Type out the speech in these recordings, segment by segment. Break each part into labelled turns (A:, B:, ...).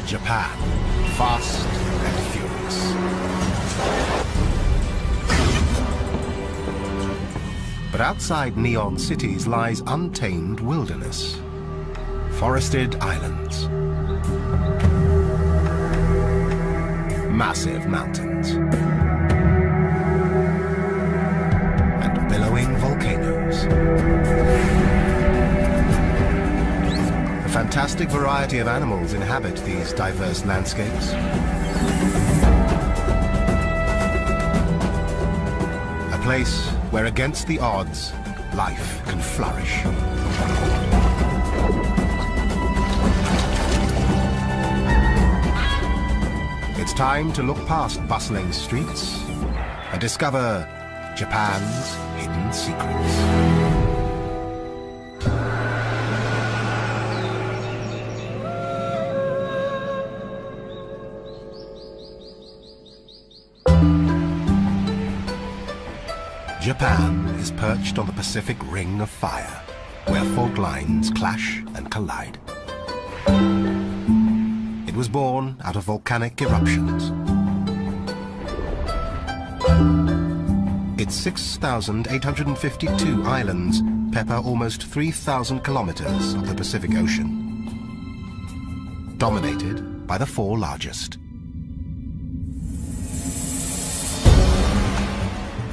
A: Japan, fast and furious. But outside neon cities lies untamed wilderness. Forested islands. Massive mountains. And billowing volcanoes. A fantastic variety of animals inhabit these diverse landscapes. A place where, against the odds, life can flourish. It's time to look past bustling streets and discover Japan's hidden secrets. Japan is perched on the Pacific Ring of Fire, where fault lines clash and collide. It was born out of volcanic eruptions. Its 6,852 islands pepper almost 3,000 kilometers of the Pacific Ocean, dominated by the four largest.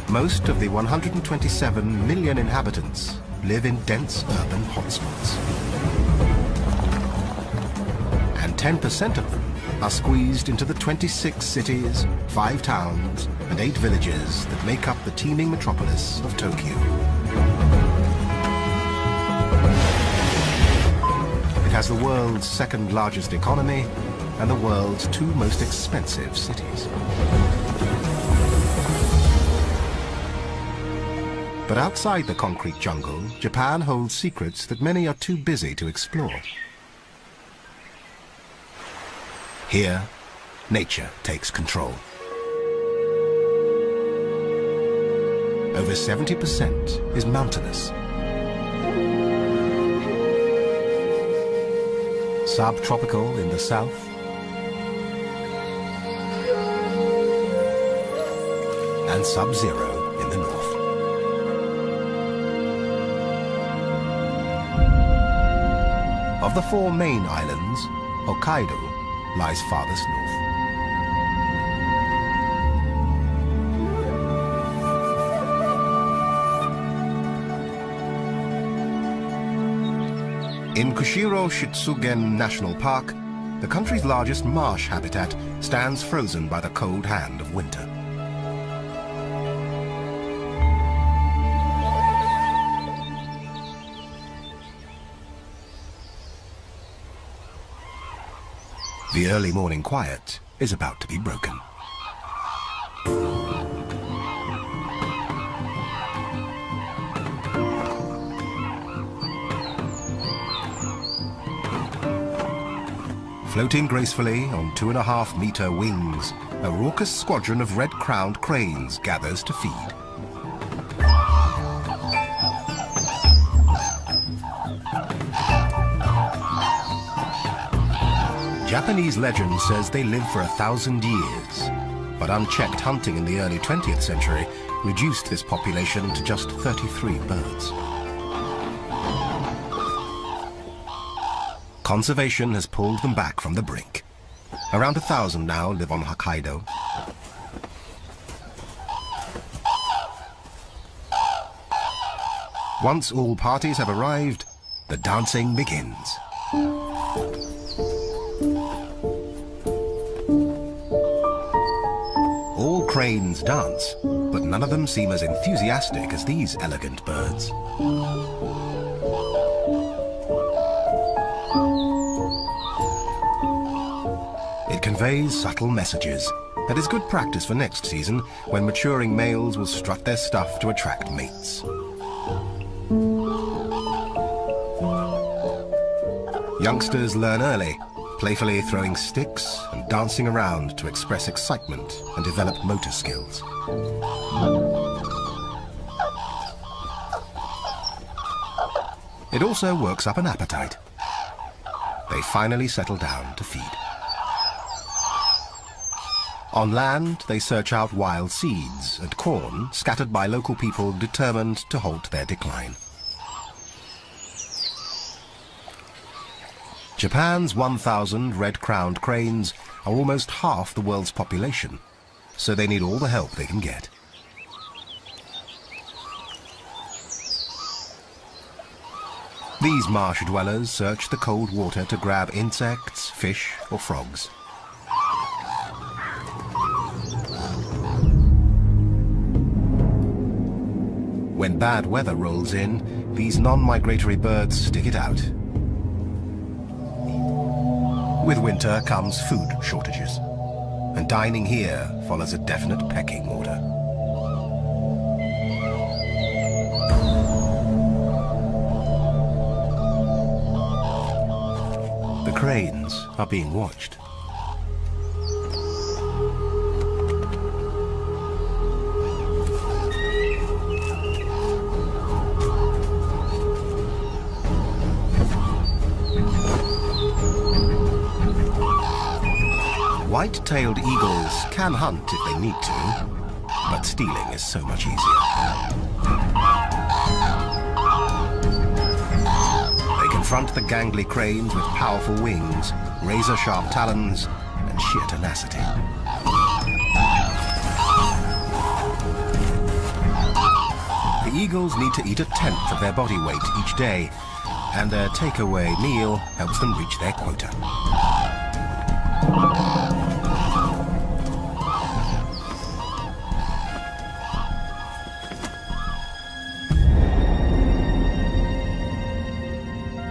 A: Most of the 127 million inhabitants live in dense urban hotspots. And 10% of them are squeezed into the 26 cities, 5 towns, and 8 villages that make up the teeming metropolis of Tokyo. It has the world's second largest economy and the world's 2 most expensive cities. But outside the concrete jungle, Japan holds secrets that many are too busy to explore. Here, nature takes control. Over 70% is mountainous. Subtropical in the south, and sub-zero in the north. Of the 4 main islands, Hokkaido lies farthest north. In Kushiro-Shitsugen National Park, the country's largest marsh habitat stands frozen by the cold hand of winter. The early morning quiet is about to be broken. Floating gracefully on 2.5-meter wings, a raucous squadron of red-crowned cranes gathers to feed. Japanese legend says they live for 1,000 years, but unchecked hunting in the early 20th century reduced this population to just 33 birds. Conservation has pulled them back from the brink. Around 1,000 now live on Hokkaido. Once all parties have arrived, the dancing begins. All cranes dance, but none of them seem as enthusiastic as these elegant birds. It conveys subtle messages and is good practice for next season, when maturing males will strut their stuff to attract mates. Youngsters learn early, playfully throwing sticks and dancing around to express excitement and develop motor skills. It also works up an appetite. They finally settle down to feed. On land, they search out wild seeds and corn scattered by local people determined to halt their decline. Japan's 1,000 red-crowned cranes are almost half the world's population, so they need all the help they can get. These marsh dwellers search the cold water to grab insects, fish, or frogs. When bad weather rolls in, these non-migratory birds stick it out. With winter comes food shortages, and dining here follows a definite pecking order. The cranes are being watched. White-tailed eagles can hunt if they need to, but stealing is so much easier. They confront the gangly cranes with powerful wings, razor-sharp talons, and sheer tenacity. The eagles need to eat 1/10 of their body weight each day, and a takeaway meal helps them reach their quota.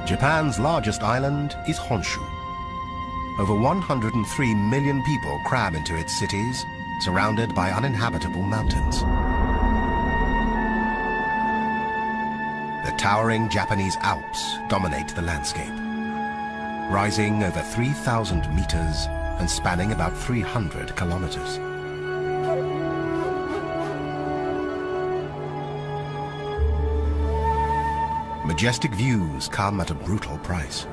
A: Japan's largest island is Honshu. Over 103 million people cram into its cities, surrounded by uninhabitable mountains. The towering Japanese Alps dominate the landscape, rising over 3,000 meters and spanning about 300 kilometers. Majestic views come at a brutal price.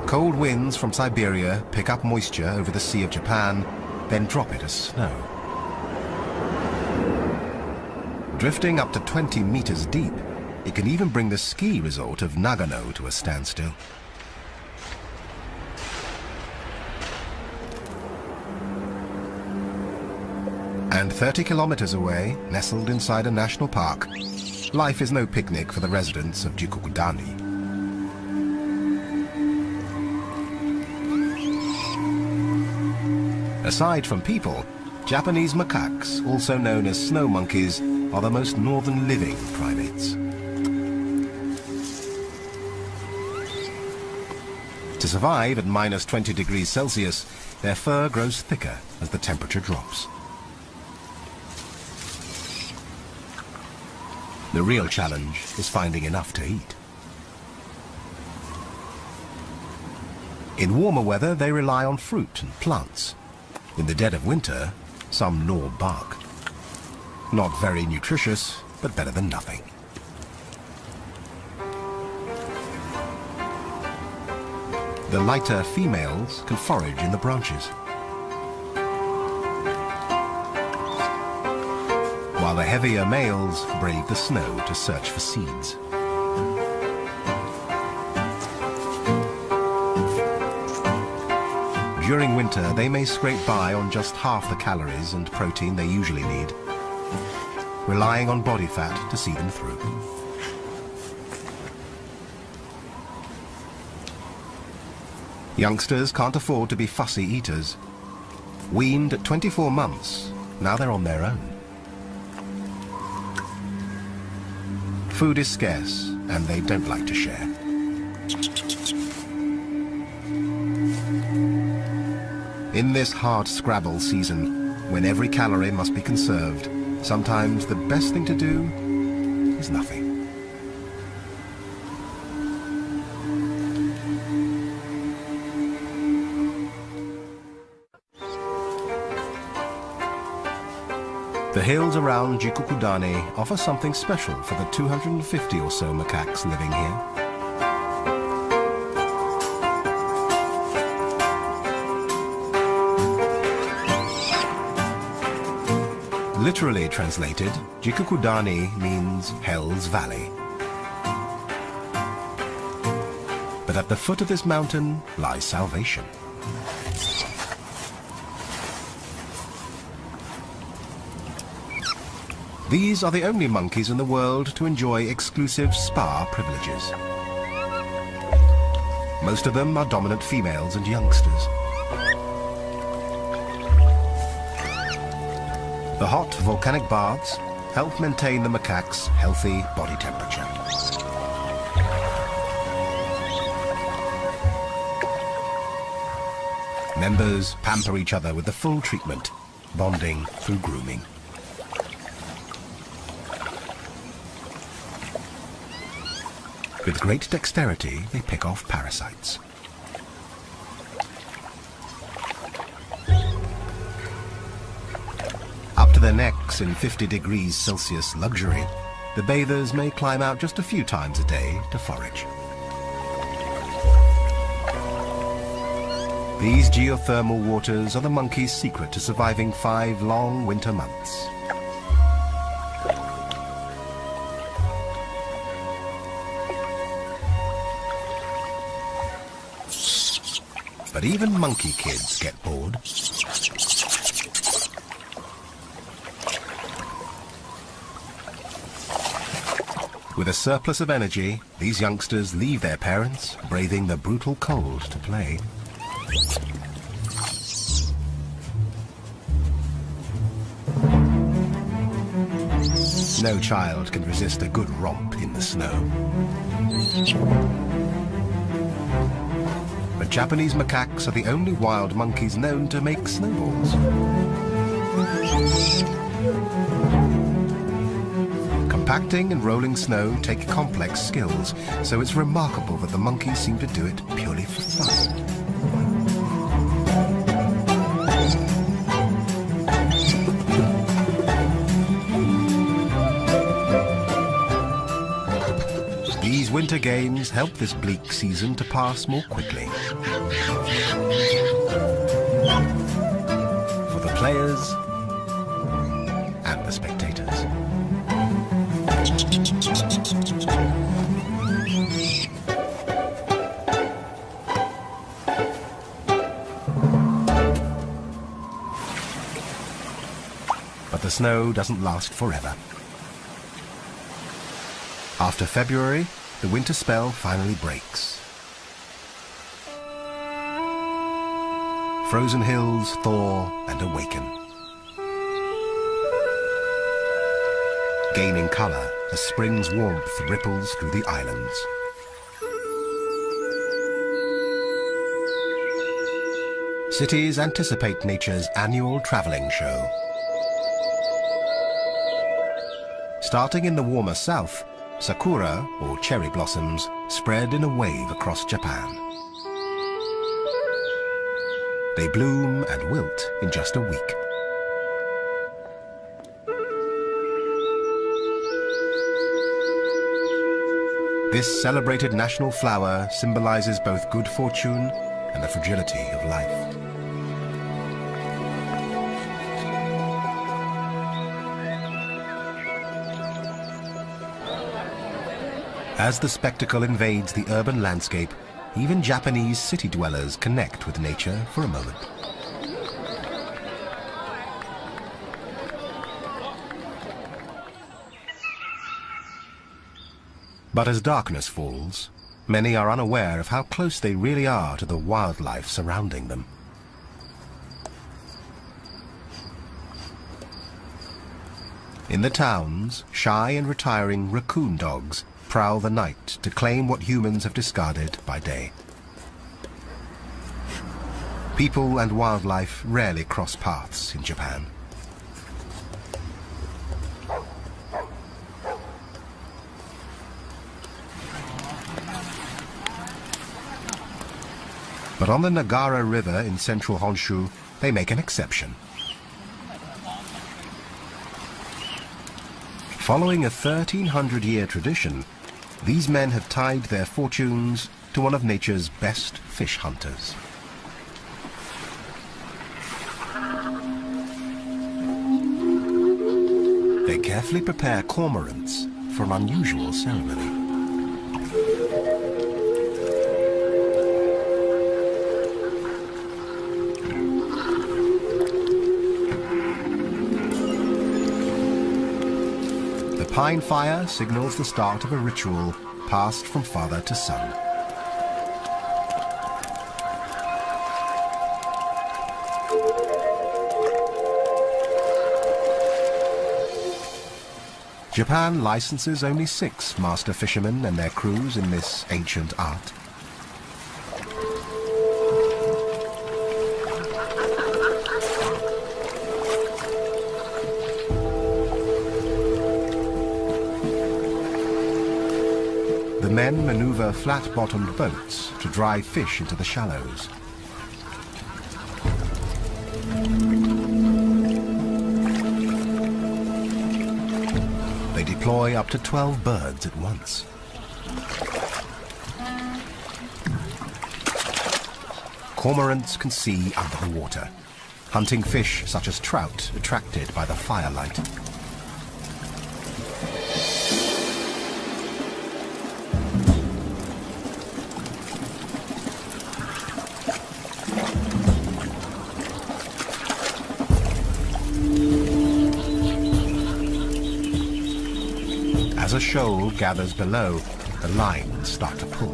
A: Cold winds from Siberia pick up moisture over the Sea of Japan, then drop it as snow. Drifting up to 20 meters deep, it can even bring the ski resort of Nagano to a standstill. And 30 kilometers away, nestled inside a national park, life is no picnic for the residents of Jikokudani. Aside from people, Japanese macaques, also known as snow monkeys, are the most northern living primates. To survive at minus 20 degrees Celsius, their fur grows thicker as the temperature drops. The real challenge is finding enough to eat. In warmer weather, they rely on fruit and plants. In the dead of winter, some gnaw bark. Not very nutritious, but better than nothing. The lighter females can forage in the branches, while the heavier males brave the snow to search for seeds. During winter, they may scrape by on just half the calories and protein they usually need, relying on body fat to see them through. Youngsters can't afford to be fussy eaters. Weaned at 24 months, now they're on their own. Food is scarce, and they don't like to share. In this hard scrabble season, when every calorie must be conserved, sometimes the best thing to do is nothing. The hills around Jikokudani offer something special for the 250 or so macaques living here. Literally translated, Jikukudani means Hell's Valley. But at the foot of this mountain lies salvation. These are the only monkeys in the world to enjoy exclusive spa privileges. Most of them are dominant females and youngsters. The hot volcanic baths help maintain the macaque's healthy body temperature. Members pamper each other with the full treatment, bonding through grooming. With great dexterity, they pick off parasites. Up to their necks in 50 degrees Celsius luxury, the bathers may climb out just a few times a day to forage. These geothermal waters are the monkey's secret to surviving 5 long winter months. But even monkey kids get bored. With a surplus of energy, these youngsters leave their parents, braving the brutal cold to play. No child can resist a good romp in the snow. But Japanese macaques are the only wild monkeys known to make snowballs. Compacting and rolling snow take complex skills, so it's remarkable that the monkeys seem to do it purely for fun. These winter games help this bleak season to pass more quickly. For the players and the spectators. But the snow doesn't last forever. After February, the winter spell finally breaks. Frozen hills thaw and awaken, gaining color as spring's warmth ripples through the islands. Cities anticipate nature's annual traveling show. Starting in the warmer south, sakura, or cherry blossoms, spread in a wave across Japan. They bloom and wilt in just a week. This celebrated national flower symbolizes both good fortune and the fragility of life. As the spectacle invades the urban landscape, even Japanese city dwellers connect with nature for a moment. But as darkness falls, many are unaware of how close they really are to the wildlife surrounding them. In the towns, shy and retiring raccoon dogs prowl the night to claim what humans have discarded by day. People and wildlife rarely cross paths in Japan. But on the Nagara River in central Honshu, they make an exception. Following a 1,300-year tradition, these men have tied their fortunes to one of nature's best fish hunters. They carefully prepare cormorants for an unusual ceremony. The pine fire signals the start of a ritual passed from father to son. Japan licenses only 6 master fishermen and their crews in this ancient art. The men maneuver flat-bottomed boats to drive fish into the shallows. They deploy up to 12 birds at once. Cormorants can see under the water, hunting fish such as trout attracted by the firelight. As a shoal gathers below, the lines start to pull.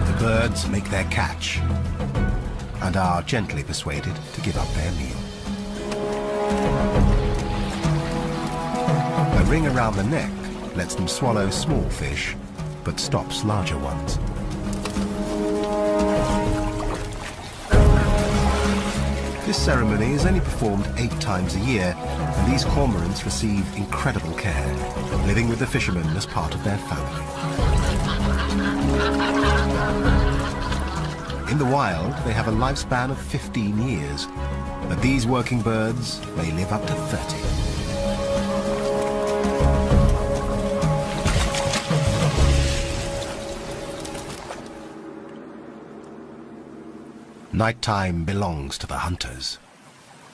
A: The birds make their catch and are gently persuaded to give up their meal. A ring around the neck lets them swallow small fish, but stops larger ones. This ceremony is only performed 8 times a year, and these cormorants receive incredible care, living with the fishermen as part of their family. In the wild, they have a lifespan of 15 years, but these working birds may live up to 30. Nighttime belongs to the hunters.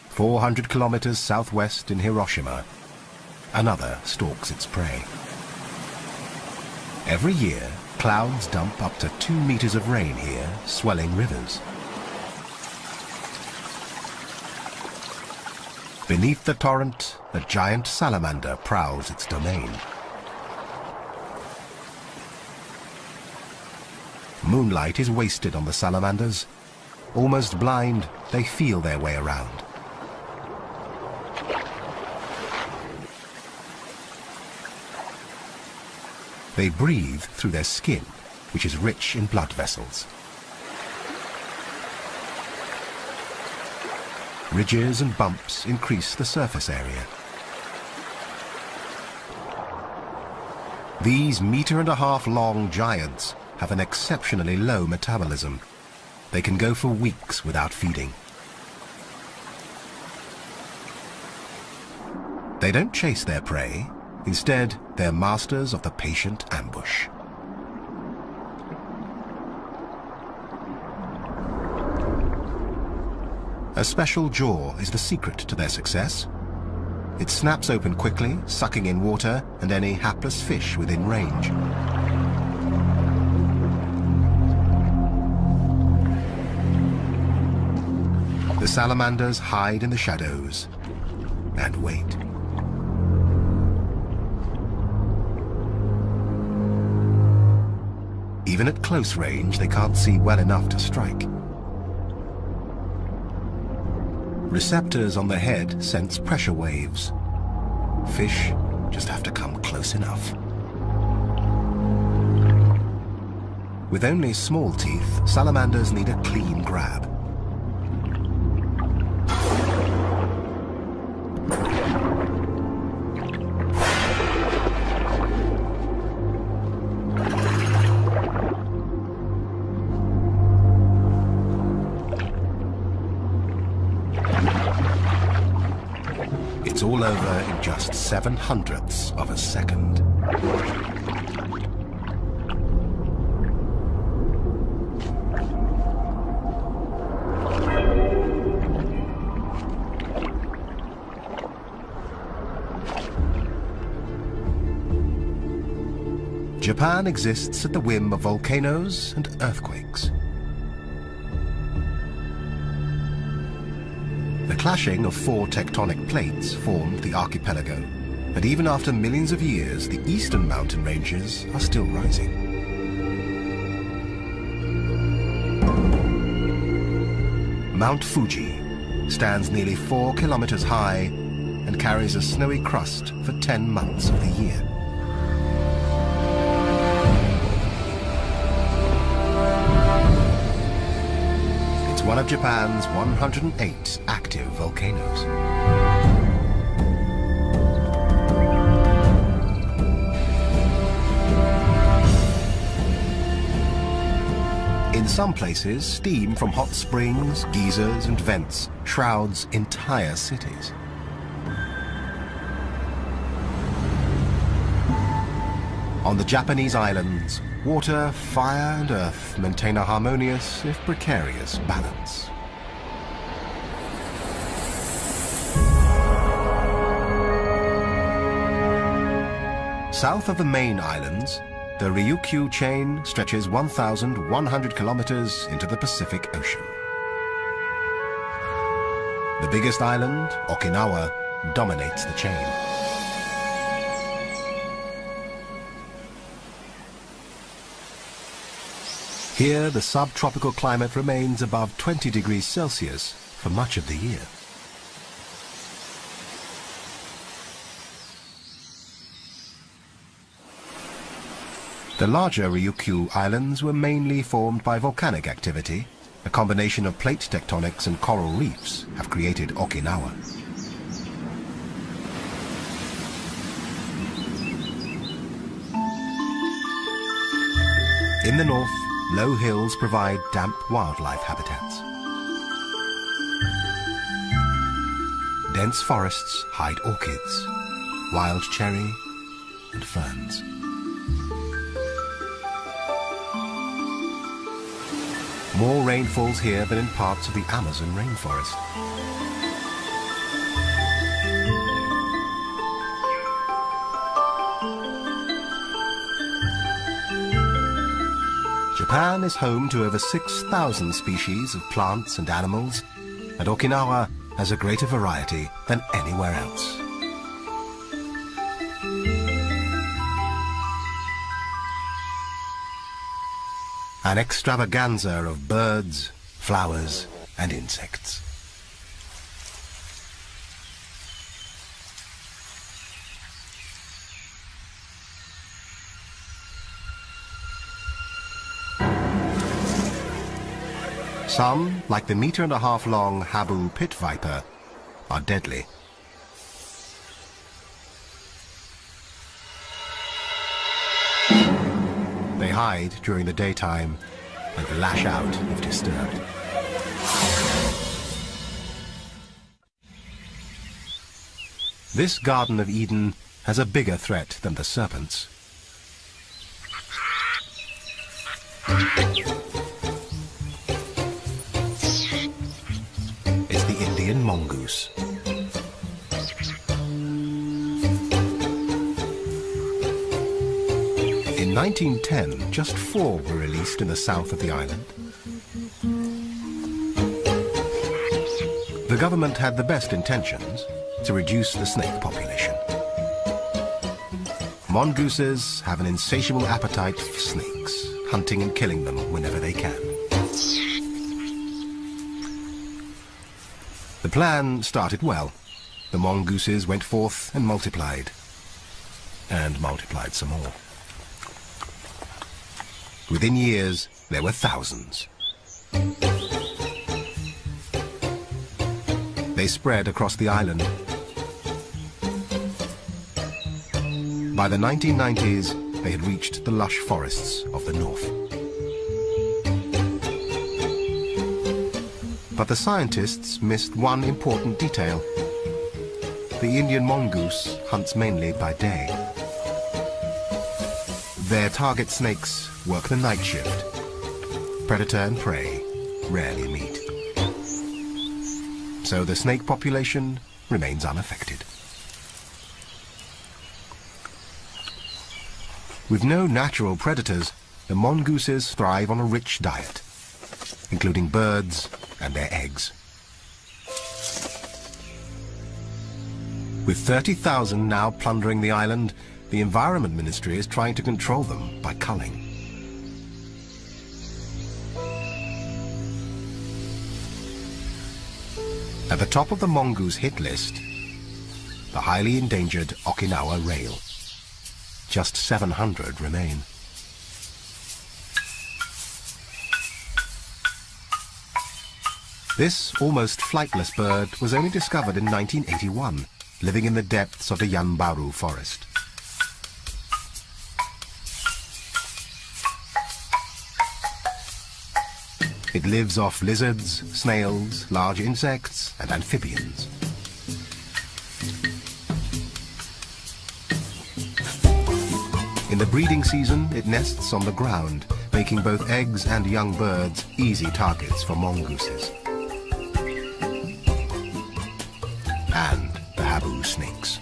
A: 400 kilometers southwest in Hiroshima, another stalks its prey. Every year, clouds dump up to 2 meters of rain here, swelling rivers. Beneath the torrent, a giant salamander prowls its domain. Moonlight is wasted on the salamanders. Almost blind, they feel their way around. They breathe through their skin, which is rich in blood vessels. Ridges and bumps increase the surface area. These 1.5 meter long giants have an exceptionally low metabolism. They can go for weeks without feeding. They don't chase their prey. Instead, they're masters of the patient ambush. A special jaw is the secret to their success. It snaps open quickly, sucking in water and any hapless fish within range. The salamanders hide in the shadows and wait. Even at close range, they can't see well enough to strike. Receptors on the head sense pressure waves. Fish just have to come close enough. With only small teeth, salamanders need a clean grab. It's all over in just 7/100ths of a second. Japan exists at the whim of volcanoes and earthquakes. The clashing of 4 tectonic plates formed the archipelago, and even after millions of years, the eastern mountain ranges are still rising. Mount Fuji stands nearly 4 kilometers high and carries a snowy crust for 10 months of the year. One of Japan's 108 active volcanoes. In some places, steam from hot springs, geysers, and vents shrouds entire cities. On the Japanese islands, water, fire, and earth maintain a harmonious, if precarious, balance. South of the main islands, the Ryukyu chain stretches 1,100 kilometers into the Pacific Ocean. The biggest island, Okinawa, dominates the chain. Here, the subtropical climate remains above 20 degrees Celsius for much of the year. The larger Ryukyu Islands were mainly formed by volcanic activity. A combination of plate tectonics and coral reefs have created Okinawa. In the north, low hills provide damp wildlife habitats. Dense forests hide orchids, wild cherry, and ferns. More rain falls here than in parts of the Amazon rainforest. Japan is home to over 6,000 species of plants and animals, and Okinawa has a greater variety than anywhere else. An extravaganza of birds, flowers, and insects. Some, like the meter-and-a-half-long Habu pit viper, are deadly. They hide during the daytime and lash out if disturbed. This Garden of Eden has a bigger threat than the serpents. It's the Indian mongoose. In 1910, just 4 were released in the south of the island. The government had the best intentions to reduce the snake population. Mongooses have an insatiable appetite for snakes, hunting and killing them whenever they can. The plan started well. The mongooses went forth and multiplied some more. Within years, there were thousands. They spread across the island. By the 1990s, they had reached the lush forests of the north. But the scientists missed one important detail. The the Indian mongoose hunts mainly by day. Their target snakes work the night shift. Predator and prey rarely meet. So the snake population remains unaffected. With no natural predators, the mongooses thrive on a rich diet, including birds and their eggs. With 30,000 now plundering the island, the Environment Ministry is trying to control them by culling. At the top of the mongoose hit list, the highly endangered Okinawa rail. Just 700 remain. This almost flightless bird was only discovered in 1981, living in the depths of the Yanbaru forest. It lives off lizards, snails, large insects, and amphibians. In the breeding season, it nests on the ground, making both eggs and young birds easy targets for mongooses. And the habu snakes.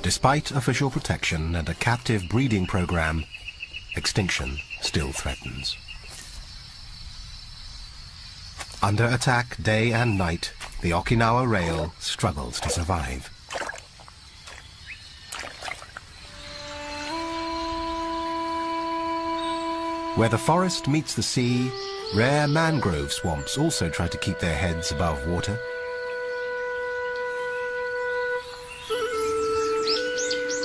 A: Despite official protection and a captive breeding program, extinction still threatens. Under attack day and night, the Okinawa rail struggles to survive. Where the forest meets the sea, rare mangrove swamps also try to keep their heads above water.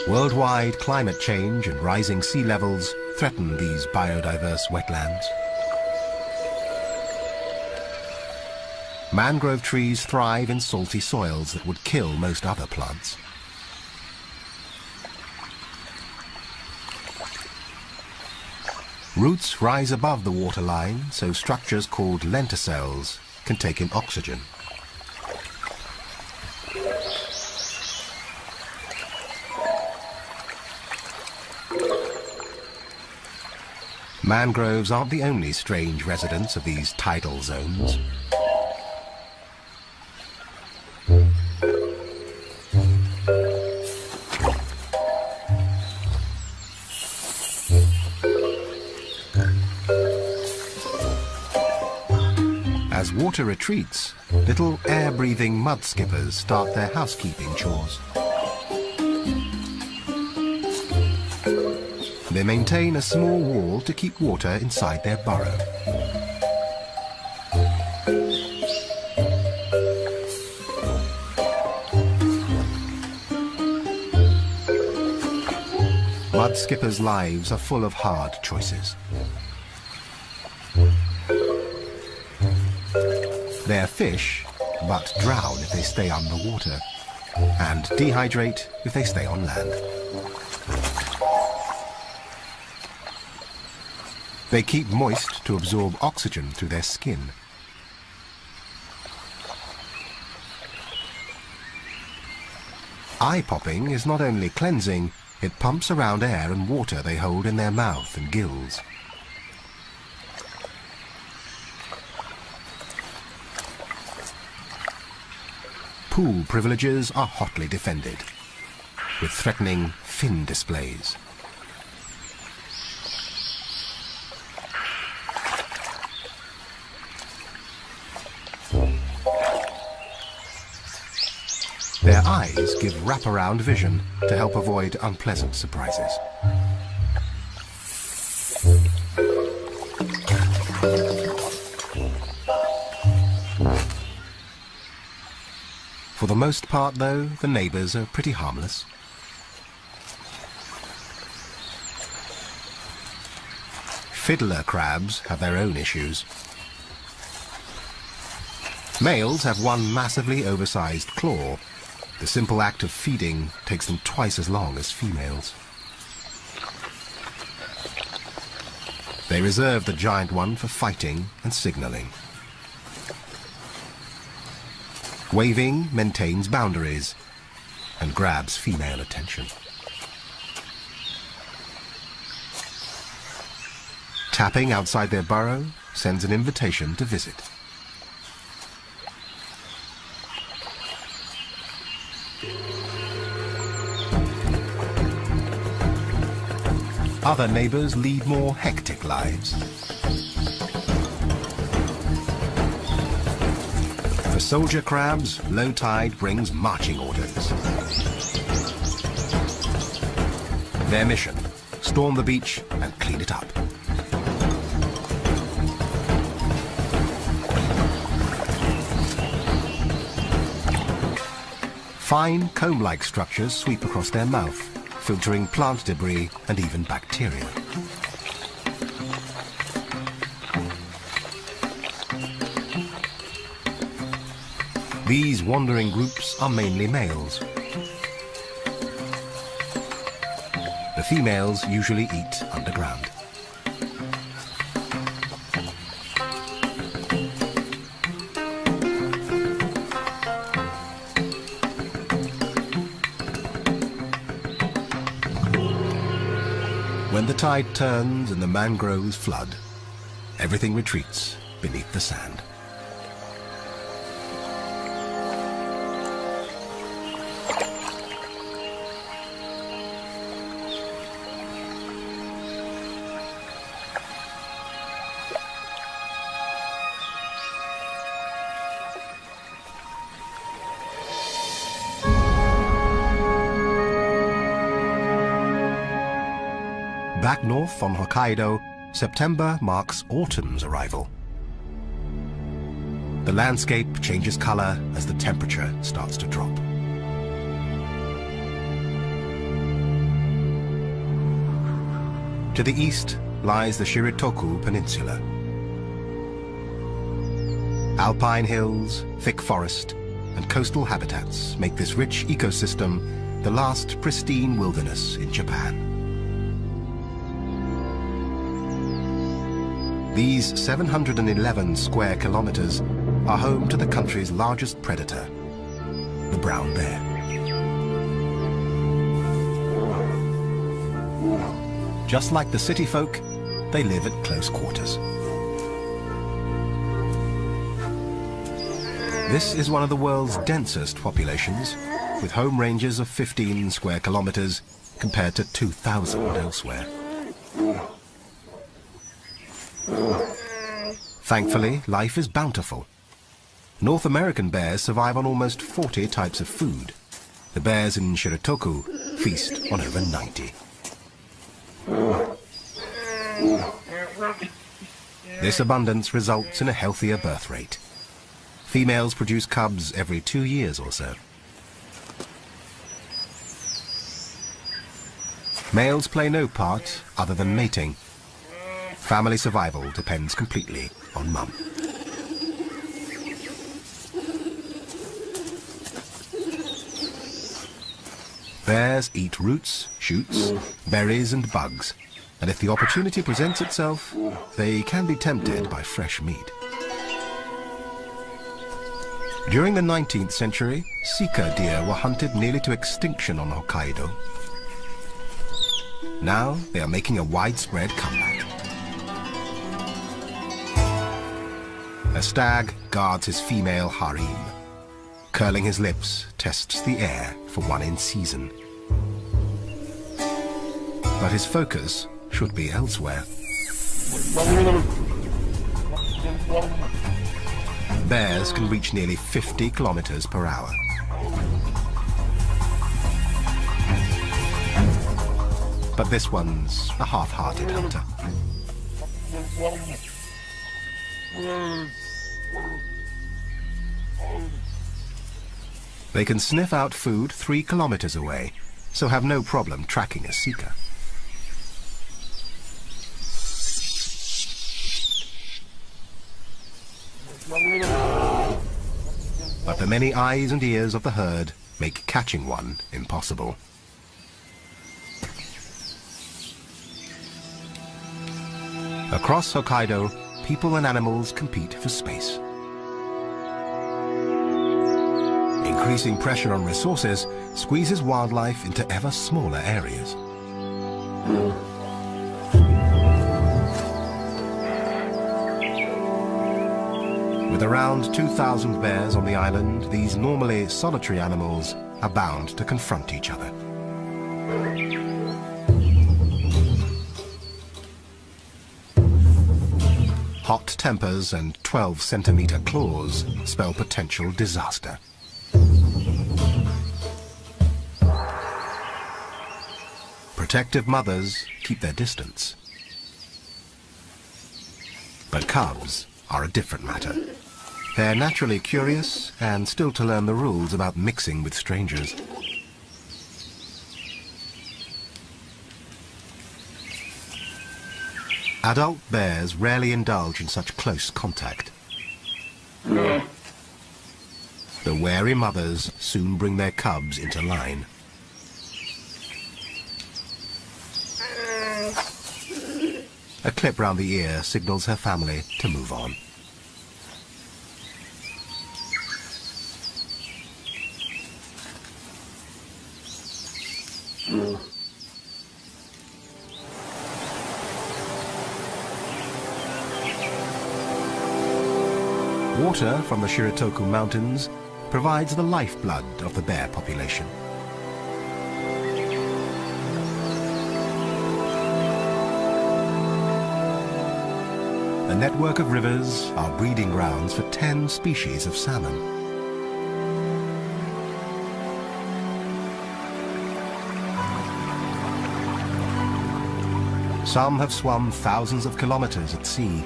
A: Worldwide climate change and rising sea levels threaten these biodiverse wetlands. Mangrove trees thrive in salty soils that would kill most other plants. Roots rise above the waterline, so structures called lenticels can take in oxygen. Mangroves aren't the only strange residents of these tidal zones. As water retreats, little air-breathing mud skippers start their housekeeping chores. They maintain a small wall to keep water inside their burrow. Mud skippers' lives are full of hard choices. They're fish, but drown if they stay underwater, and dehydrate if they stay on land. They keep moist to absorb oxygen through their skin. Eye popping is not only cleansing, it pumps around air and water they hold in their mouth and gills. Pool privileges are hotly defended, with threatening fin displays. Their eyes give wraparound vision to help avoid unpleasant surprises. For the most part, though, the neighbors are pretty harmless. Fiddler crabs have their own issues. Males have one massively oversized claw. The simple act of feeding takes them twice as long as females. They reserve the giant one for fighting and signaling. Waving maintains boundaries and grabs female attention. Tapping outside their burrow sends an invitation to visit. Other neighbors lead more hectic lives. For soldier crabs, low tide brings marching orders. Their mission: storm the beach and clean it up. Fine comb-like structures sweep across their mouth, filtering plant debris and even bacteria. These wandering groups are mainly males. The females usually eat underground. When the tide turns and the mangroves flood, everything retreats beneath the sand. Back north on Hokkaido, September marks autumn's arrival. The landscape changes color as the temperature starts to drop. To the east lies the Shiritoku Peninsula. Alpine hills, thick forest, and coastal habitats make this rich ecosystem the last pristine wilderness in Japan. These 711 square kilometers are home to the country's largest predator, the brown bear. Just like the city folk, they live at close quarters. This is one of the world's densest populations, with home ranges of 15 square kilometers compared to 2,000 elsewhere. Thankfully, life is bountiful. North American bears survive on almost 40 types of food. The bears in Shiritoku feast on over 90. This abundance results in a healthier birth rate. Females produce cubs every 2 years or so. Males play no part other than mating. Family survival depends completely on mum. Bears eat roots, shoots, berries and bugs, and if the opportunity presents itself, they can be tempted by fresh meat. During the 19th century, sika deer were hunted nearly to extinction on Hokkaido. Now they are making a widespread comeback. A stag guards his female harem. Curling his lips, tests the air for one in season. But his focus should be elsewhere. Bears can reach nearly 50 kilometers per hour. But this one's a half-hearted hunter. They can sniff out food 3 kilometers away, so have no problem tracking a sika. But the many eyes and ears of the herd make catching one impossible. Across Hokkaido, people and animals compete for space. Increasing pressure on resources squeezes wildlife into ever smaller areas. With around 2,000 bears on the island, these normally solitary animals are bound to confront each other. Hot tempers and 12-centimeter claws spell potential disaster. Protective mothers keep their distance. But cubs are a different matter. They're naturally curious and still to learn the rules about mixing with strangers. Adult bears rarely indulge in such close contact. The wary mothers soon bring their cubs into line. A clip round the ear signals her family to move on. Water from the Shiritoku Mountains provides the lifeblood of the bear population. A network of rivers are breeding grounds for 10 species of salmon. Some have swum thousands of kilometers at sea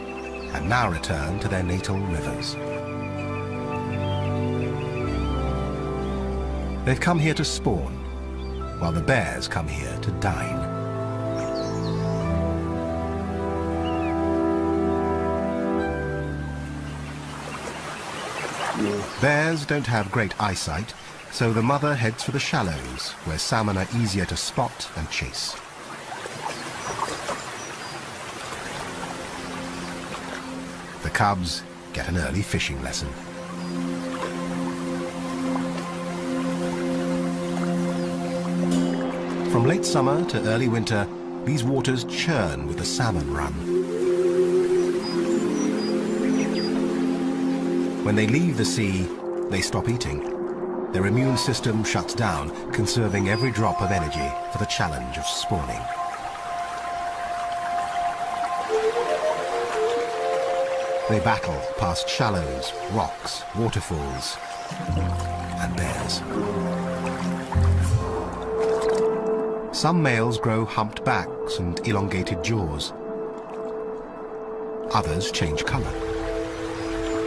A: and now return to their natal rivers. They've come here to spawn, while the bears come here to dine. Bears don't have great eyesight, so the mother heads for the shallows, where salmon are easier to spot and chase. The cubs get an early fishing lesson. From late summer to early winter, these waters churn with the salmon run. When they leave the sea, they stop eating. Their immune system shuts down, conserving every drop of energy for the challenge of spawning. They battle past shallows, rocks, waterfalls, and bears. Some males grow humped backs and elongated jaws. Others change color.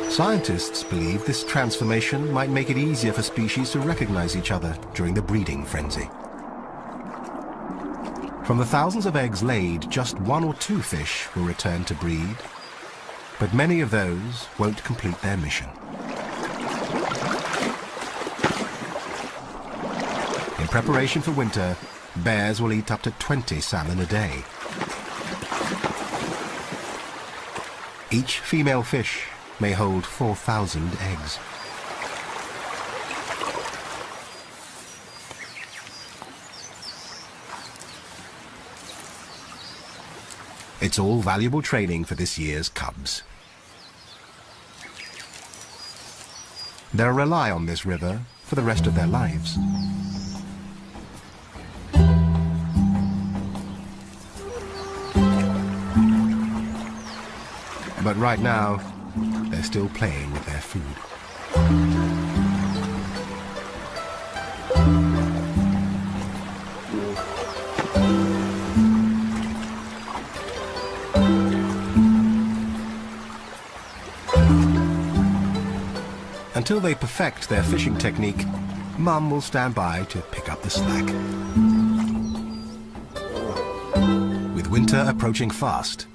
A: Scientists believe this transformation might make it easier for species to recognize each other during the breeding frenzy. From the thousands of eggs laid, just 1 or 2 fish will return to breed, but many of those won't complete their mission. In preparation for winter, bears will eat up to 20 salmon a day. Each female fish may hold 4,000 eggs. It's all valuable training for this year's cubs. They'll rely on this river for the rest of their lives. But right now, they're still playing with their food. Until they perfect their fishing technique, Mum will stand by to pick up the slack. With winter approaching fast,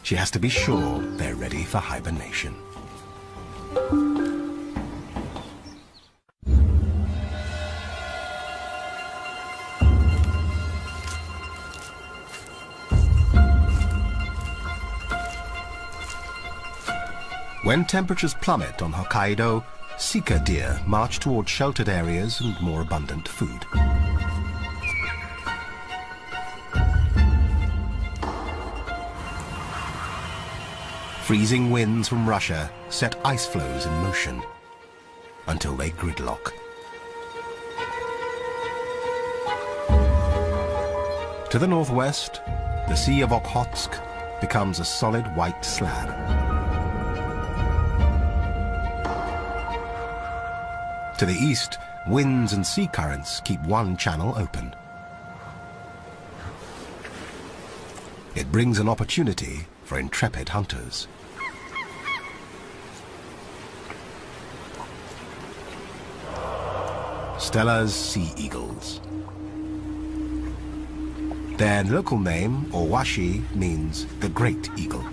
A: she has to be sure they're ready for hibernation. When temperatures plummet on Hokkaido, sika deer march toward sheltered areas and more abundant food. Freezing winds from Russia set ice floes in motion until they gridlock. To the northwest, the Sea of Okhotsk becomes a solid white slab. To the east, winds and sea currents keep one channel open. It brings an opportunity for intrepid hunters. Stella's sea eagles. Their local name, Owashi, means the great eagle.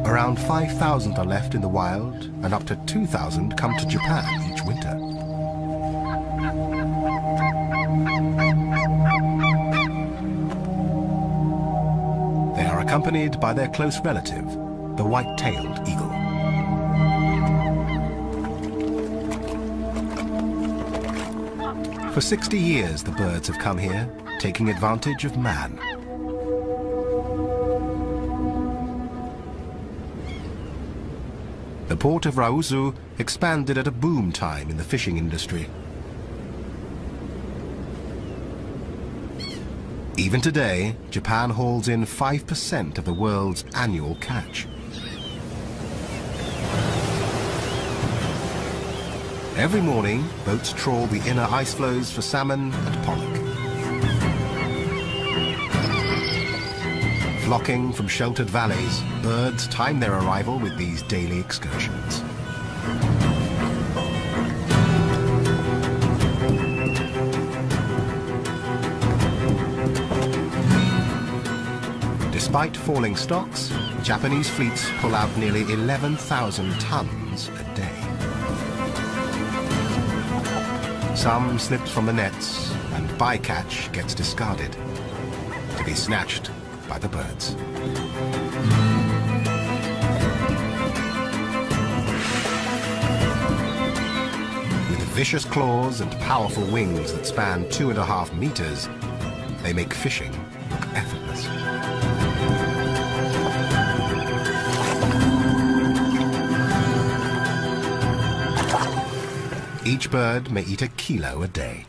A: Around 5,000 are left in the wild, and up to 2,000 come to Japan each winter. They are accompanied by their close relative, the white-tailed eagle. For 60 years the birds have come here, taking advantage of man. The port of Rauzu expanded at a boom time in the fishing industry. Even today, Japan holds in 5% of the world's annual catch. Every morning, boats trawl the inner ice floes for salmon and pollock. Flocking from sheltered valleys, birds time their arrival with these daily excursions. Despite falling stocks, Japanese fleets pull out nearly 11,000 tons a day. Some slips from the nets, and bycatch gets discarded, to be snatched by the birds. With vicious claws and powerful wings that span 2.5 meters, they make fishing look effortless. Each bird may eat 1 kilo a day.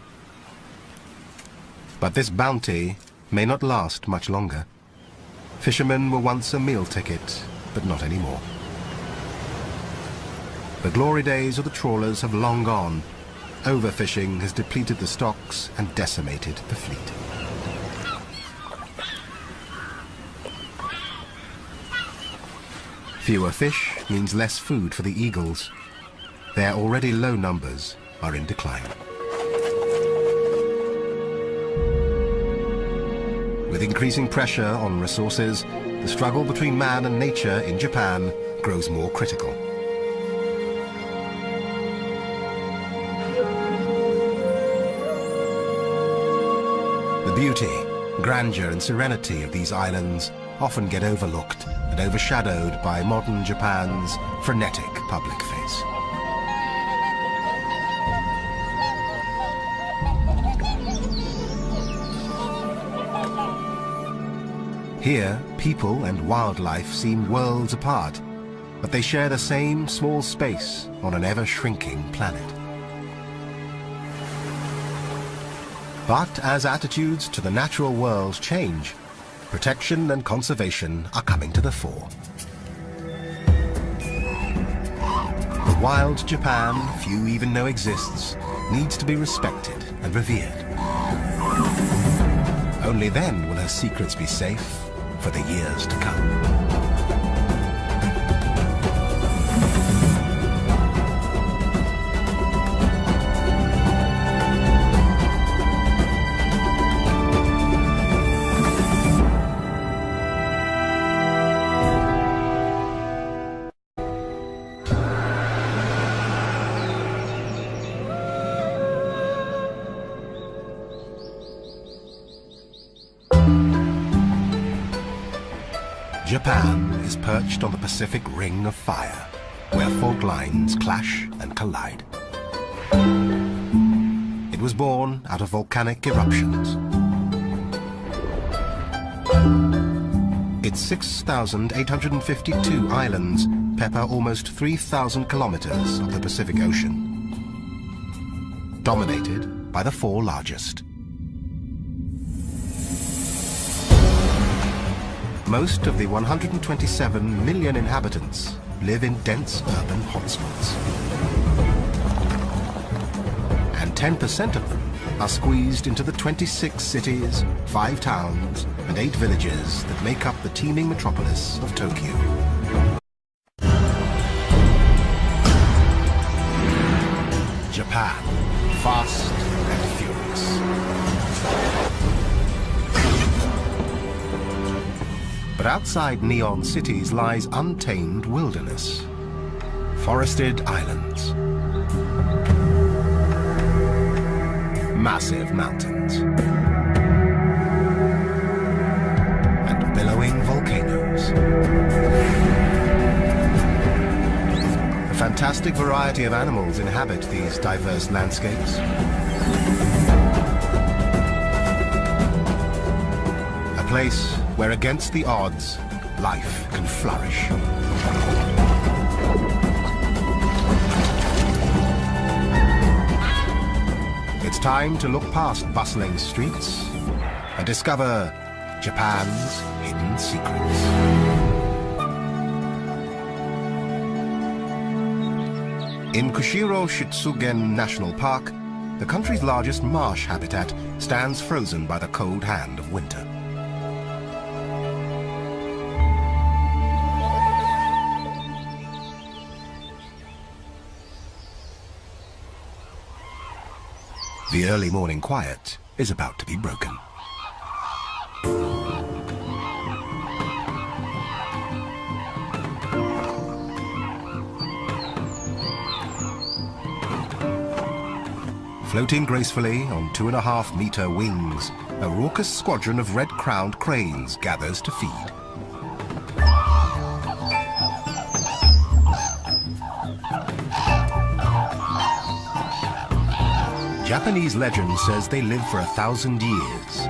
A: But this bounty may not last much longer. Fishermen were once a meal ticket, but not anymore. The glory days of the trawlers have long gone. Overfishing has depleted the stocks and decimated the fleet. Fewer fish means less food for the eagles. Their already low numbers are in decline. With increasing pressure on resources, the struggle between man and nature in Japan grows more critical. The beauty, grandeur and serenity of these islands often get overlooked and overshadowed by modern Japan's frenetic public face. Here, people and wildlife seem worlds apart, but they share the same small space on an ever-shrinking planet. But as attitudes to the natural world change, protection and conservation are coming to the fore. The wild Japan few even know exists needs to be respected and revered. Only then will her secrets be safe for the years to come. Japan is perched on the Pacific Ring of Fire, where fault lines clash and collide. It was born out of volcanic eruptions. Its 6,852 islands pepper almost 3,000 kilometers of the Pacific Ocean, dominated by the four largest. Most of the 127 million inhabitants live in dense urban hotspots. And 10% of them are squeezed into the 26 cities, 5 towns, and 8 villages that make up the teeming metropolis of Tokyo. Japan, fast and furious. But outside neon cities lies untamed wilderness. Forested islands. Massive mountains. And billowing volcanoes. A fantastic variety of animals inhabit these diverse landscapes. A place where, against the odds, life can flourish. It's time to look past bustling streets and discover Japan's hidden secrets. In Kushiro Shitsugen National Park, the country's largest marsh habitat stands frozen by the cold hand of winter. The early morning quiet is about to be broken. Floating gracefully on 2.5-meter wings, a raucous squadron of red-crowned cranes gathers to feed. Japanese legend says they live for 1,000 years,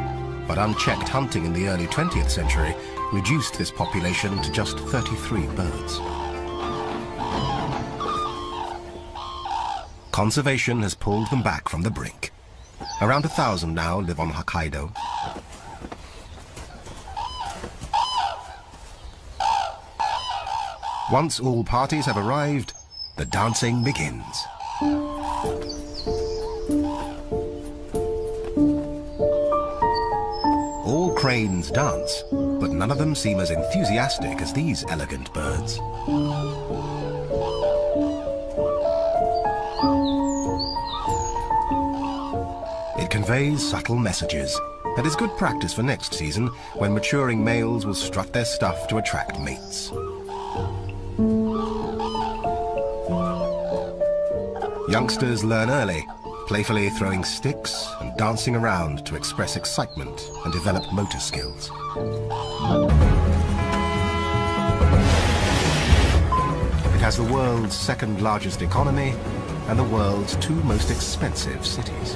A: but unchecked hunting in the early 20th century reduced this population to just 33 birds. Conservation has pulled them back from the brink. Around 1,000 now live on Hokkaido. Once all parties have arrived, the dancing begins. All cranes dance, but none of them seem as enthusiastic as these elegant birds. It conveys subtle messages and is good practice for next season, when maturing males will strut their stuff to attract mates. Youngsters learn early, playfully throwing sticks and dancing around to express excitement and develop motor skills. It has the world's second largest economy and the world's 2 most expensive cities.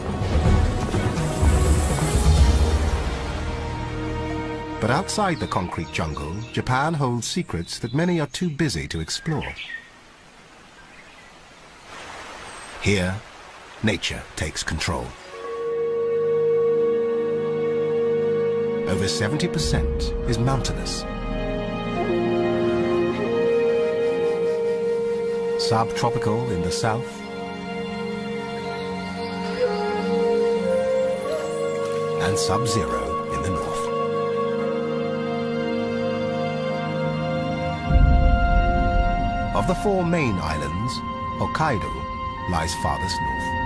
A: But outside the concrete jungle, Japan holds secrets that many are too busy to explore. Here, nature takes control. Over 70% is mountainous. Subtropical in the south, and sub-zero in the north. Of the 4 main islands, Hokkaido lies farthest north.